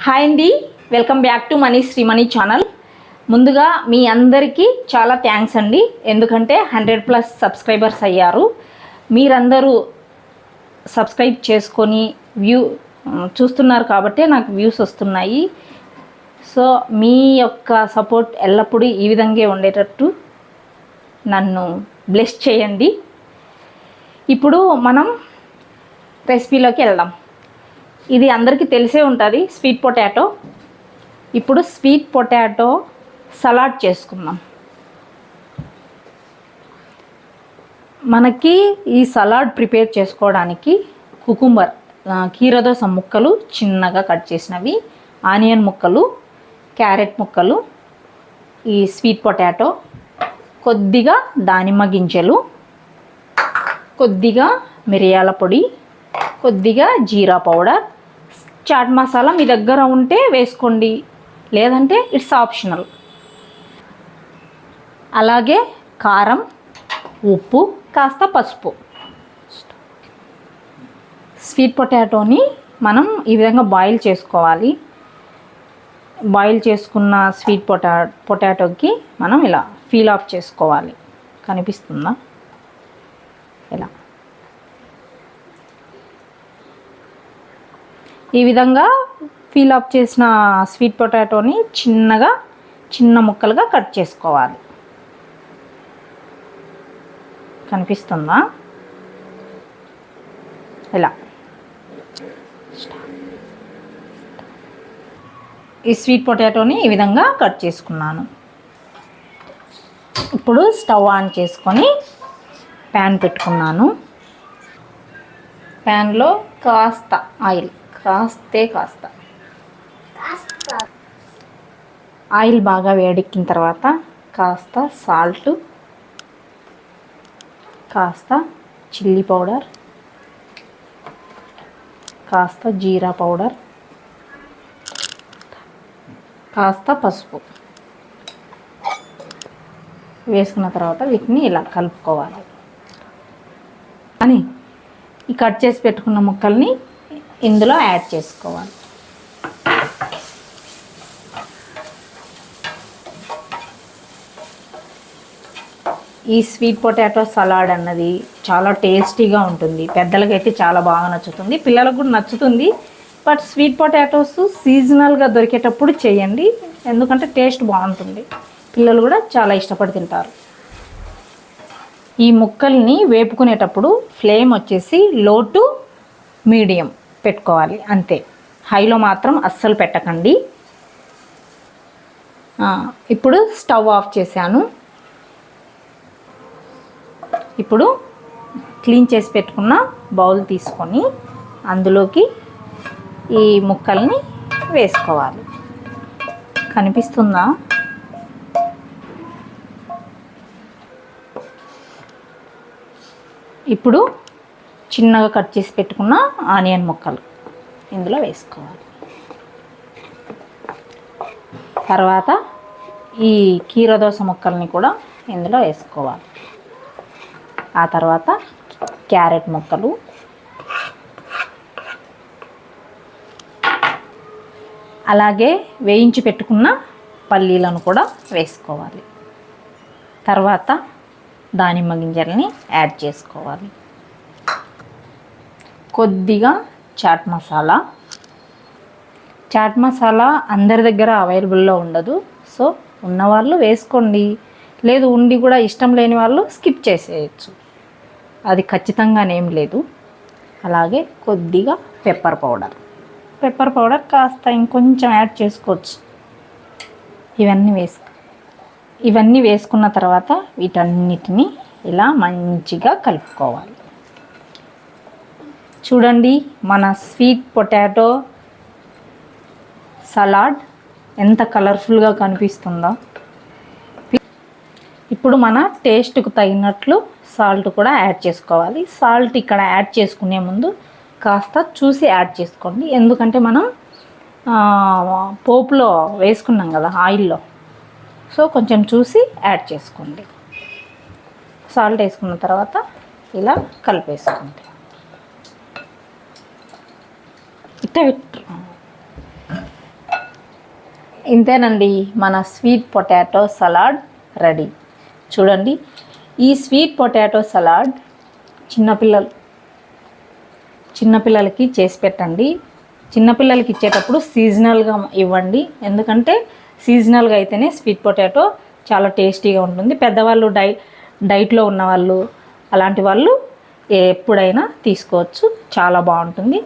Hi అండి, welcome back to money Shreemani channel. ముందుగా మీ అందరికీ చాలా థ్యాంక్స్ అండి. ఎందుకంటే 100+ సబ్స్క్రైబర్స్ అయ్యారు. మీరందరూ సబ్స్క్రైబ్ చేసుకొని చూస్తున్నారు కాబట్టి నాకు వ్యూస్ వస్తున్నాయి. సో మీ యొక్క సపోర్ట్ ఎల్లప్పుడూ ఈ విధంగా ఉండేటట్టు నన్ను బ్లెస్ చేయండి. ఇప్పుడు మనం రెసిపీలోకి వెళ్దాం. ఇది అందరికీ తెలిసే ఉంటుంది, స్వీట్ పొటాటో. ఇప్పుడు స్వీట్ పొటాటో సలాడ్ చేసుకుందాం. మనకి ఈ సలాడ్ ప్రిపేర్ చేసుకోవడానికి కుకుంబర్, కీరదోస ముక్కలు చిన్నగా కట్ చేసినవి, ఆనియన్ ముక్కలు, క్యారెట్ ముక్కలు, ఈ స్వీట్ పొటాటో, కొద్దిగా దానిమ్మ గింజలు, కొద్దిగా మిరియాల పొడి, కొద్దిగా జీరా పౌడర్, చాట్ మసాలా మీ దగ్గర ఉంటే వేసుకోండి, లేదంటే ఇట్స్ ఆప్షనల్. అలాగే కారం, ఉప్పు, కాస్త పసుపు. స్వీట్ పొటాటోని మనం ఈ విధంగా బాయిల్ చేసుకోవాలి. బాయిల్ చేసుకున్న స్వీట్ పొటాటోకి మనం ఇలా ఫీల్ ఆఫ్ చేసుకోవాలి. కనిపిస్తుందా? ఇలా ఈ విధంగా ఫీల్ అప్ చేసిన స్వీట్ పొటాటోని చిన్న ముక్కలుగా కట్ చేసుకోవాలి. కనిపిస్తుందా? ఇలా ఈ స్వీట్ పొటాటోని ఈ విధంగా కట్ చేసుకున్నాను. ఇప్పుడు స్టవ్ ఆన్ చేసుకొని ప్యాన్ పెట్టుకున్నాను. ప్యాన్లో కాస్త ఆయిల్, కాస్త ఆయిల్ బాగా వేడెక్కిన తర్వాత కాస్త సాల్ట్, కాస్త చిల్లీ పౌడర్, కాస్త జీరా పౌడర్, కాస్త పసుపు వేసుకున్న తర్వాత వీటిని ఇలా కలుపుకోవాలి. అని ఈ కట్ చేసి పెట్టుకున్న ముక్కల్ని ఇందులో యాడ్ చేసుకోవాలి. ఈ స్వీట్ పొటాటో సలాడ్ అన్నది చాలా టేస్టీగా ఉంటుంది. పెద్దలకైతే చాలా బాగా నచ్చుతుంది, పిల్లలకు కూడా నచ్చుతుంది. బట్ స్వీట్ పొటాటోస్ సీజనల్గా దొరికేటప్పుడు చేయండి, ఎందుకంటే టేస్ట్ బాగుంటుంది. పిల్లలు కూడా చాలా ఇష్టపడి తింటారు. ఈ ముక్కల్ని వేపుకునేటప్పుడు ఫ్లేమ్ వచ్చేసి లో టు మీడియం పెట్టుకోవాలి, అంతే. హైలో మాత్రం అస్సలు పెట్టకండి. ఇప్పుడు స్టవ్ ఆఫ్ చేశాను. ఇప్పుడు క్లీన్ చేసి పెట్టుకున్న బౌల్ తీసుకొని అందులోకి ఈ ముక్కల్ని వేసుకోవాలి. కనిపిస్తుందా? ఇప్పుడు చిన్నగా కట్ చేసి పెట్టుకున్న ఆనియన్ ముక్కలు ఇందులో వేసుకోవాలి. తర్వాత ఈ కీరదోస ముక్కల్ని కూడా ఇందులో వేసుకోవాలి. ఆ తర్వాత క్యారెట్ ముక్కలు, అలాగే వేయించి పెట్టుకున్న పల్లీలను కూడా వేసుకోవాలి. తర్వాత దానిమ్మ గింజల్ని యాడ్ చేసుకోవాలి. కొద్దిగా చాట్ మసాలా అందరి దగ్గర అవైలబుల్లో ఉండదు. సో ఉన్నవాళ్ళు వేసుకోండి, లేదు ఉండి కూడా ఇష్టం లేని వాళ్ళు స్కిప్ చేసేయచ్చు, అది ఖచ్చితంగానేం లేదు. అలాగే కొద్దిగా పెప్పర్ పౌడర్ కాస్త ఇంకొంచెం యాడ్ చేసుకోవచ్చు. ఇవన్నీ వేసుకున్న తర్వాత వీటన్నిటిని ఇలా మంచిగా కలుపుకోవాలి. చూడండి, మన స్వీట్ పొటాటో సలాడ్ ఎంత కలర్ఫుల్గా కనిపిస్తుందో. ఇప్పుడు మన టేస్ట్కు తగినట్లు సాల్ట్ కూడా యాడ్ చేసుకోవాలి. సాల్ట్ ఇక్కడ యాడ్ చేసుకునే ముందు కాస్త చూసి యాడ్ చేసుకోండి, ఎందుకంటే మనం పోపులో వేసుకున్నాం కదా ఆయిల్లో. సో కొంచెం చూసి యాడ్ చేసుకోండి. సాల్ట్ వేసుకున్న తర్వాత ఇలా కలిపేసుకోండి. ఇంతేనండి, మన స్వీట్ పొటాటో సలాడ్ రెడీ. చూడండి, ఈ స్వీట్ పొటాటో సలాడ్ చిన్నపిల్లలకి చేసి పెట్టండి. చిన్నపిల్లలకి ఇచ్చేటప్పుడు సీజనల్గా ఇవ్వండి, ఎందుకంటే సీజనల్గా అయితేనే స్వీట్ పొటాటో చాలా టేస్టీగా ఉంటుంది. పెద్దవాళ్ళు డైట్లో ఉన్నవాళ్ళు అలాంటి వాళ్ళు ఎప్పుడైనా తీసుకోవచ్చు, చాలా బాగుంటుంది.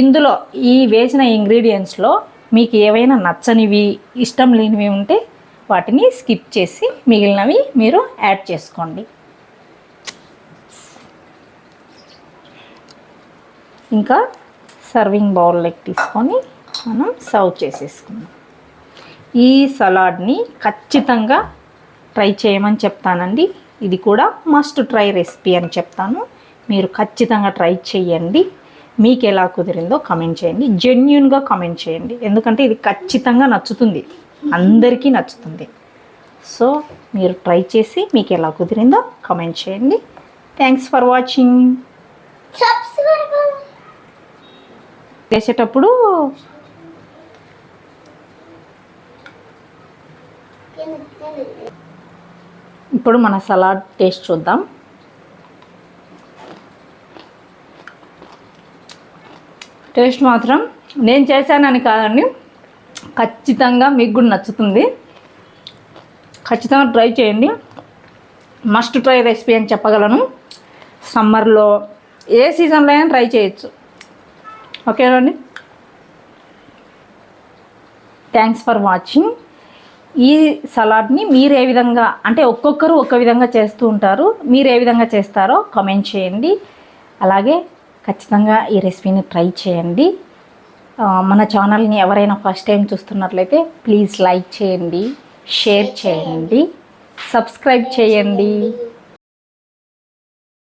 ఇందులో ఈ వేసిన ఇంగ్రీడియంట్స్లో మీకు ఏవైనా నచ్చనివి, ఇష్టం లేనివి ఉంటే వాటిని స్కిప్ చేసి మిగిలినవి మీరు యాడ్ చేసుకోండి. ఇంకా సర్వింగ్ బౌల్లోకి తీసుకొని మనం సర్వ్ చేసేసుకుందాం. ఈ సలాడ్ని ఖచ్చితంగా ట్రై చేయమని చెప్తానండి. ఇది కూడా మస్ట్ ట్రై రెసిపీ అని చెప్తాను. మీరు ఖచ్చితంగా ట్రై చేయండి. మీకు ఎలా కుదిరిందో కమెంట్ చేయండి, జెన్యూన్గా కమెంట్ చేయండి, ఎందుకంటే ఇది ఖచ్చితంగా నచ్చుతుంది, అందరికీ నచ్చుతుంది. సో మీరు ట్రై చేసి మీకు ఎలా కుదిరిందో కమెంట్ చేయండి. Thanks for watching. చేసేటప్పుడు ఇప్పుడు మన సలాడ్ టేస్ట్ చూద్దాం. టేస్ట్ మాత్రం నేను చేశానని కాదండి, ఖచ్చితంగా మీకు కూడా నచ్చుతుంది. ఖచ్చితంగా ట్రై చేయండి, మస్ట్ ట్రై రెసిపీ అని చెప్పగలను. సమ్మర్లో ఏ సీజన్లో అయినా ట్రై చేయొచ్చు. ఓకేనండి, థ్యాంక్స్ ఫర్ వాచింగ్. ఈ సలాడ్ని మీరు ఏ విధంగా, అంటే ఒక్కొక్కరు ఒక్క విధంగా చేస్తూ ఉంటారు, మీరు ఏ విధంగా చేస్తారో కామెంట్ చేయండి. అలాగే ఖచ్చితంగా ఈ రెసిపీని ట్రై చేయండి. మన ఛానల్ని ఎవరైనా ఫస్ట్ టైం చూస్తున్నట్లయితే ప్లీజ్ లైక్ చేయండి, షేర్ చేయండి, సబ్స్క్రైబ్ చేయండి.